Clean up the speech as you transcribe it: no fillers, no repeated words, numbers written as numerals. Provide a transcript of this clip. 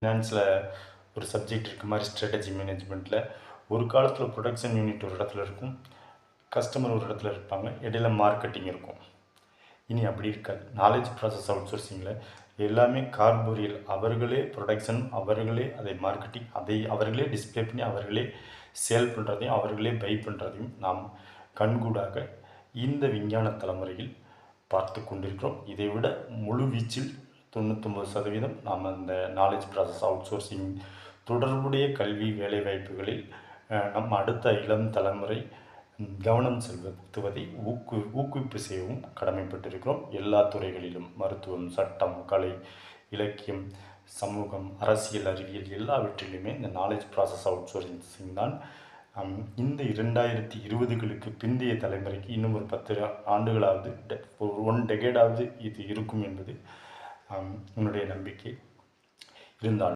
ஃபினான்ஸில் ஒரு சப்ஜெக்ட் இருக்க மாதிரி ஸ்ட்ராட்டஜி மேனேஜ்மெண்ட்டில் ஒரு காலத்தில் ப்ரொடக்ஷன் யூனிட் ஒரு இடத்துல இருக்கும், கஸ்டமர் ஒரு இடத்துல இருப்பாங்க, இடையில மார்க்கெட்டிங் இருக்கும். இனி அப்படி இருக்காது. நாலேஜ் ப்ராசஸ் அவுட் சோர்சிங்கில் எல்லாமே கார்போரியல். அவர்களே ப்ரொடக்ஷன், அவர்களே அதை மார்க்கெட்டிங், அதை அவர்களே டிஸ்பிளே பண்ணி அவர்களே சேல் பண்ணுறதையும் அவர்களே பை பண்ணுறதையும் நாம் கண்கூடாக இந்த விஞ்ஞான தலைமுறையில் பார்த்து கொண்டிருக்கிறோம். இதை விட முழு வீச்சில் 99% நாம் அந்த நாலேஜ் ப்ராசஸ் அவுட் சோர்சிங் தொடர்புடைய கல்வி வேலைவாய்ப்புகளில் நம் அடுத்த இளம் தலைமுறை கவனம் செலுத்துவதை ஊக்குவிப்பு செய்யவும் கடமைப்பட்டிருக்கிறோம். எல்லா துறைகளிலும் மருத்துவம், சட்டம், கலை, இலக்கியம், சமூகம், அரசியல், அறிவியல் எல்லாவற்றிலுமே இந்த நாலேஜ் ப்ராசஸ் அவுட் சோர்சிங் தான் இந்த 2020களுக்கு பிந்தைய தலைமுறைக்கு இன்னும் ஒரு 10 ஆண்டுகளாவது, ஒரு 1 டெகேடாவது இது இருக்கும் என்பது என்னுடைய நம்பிக்கை. இருந்தாலும்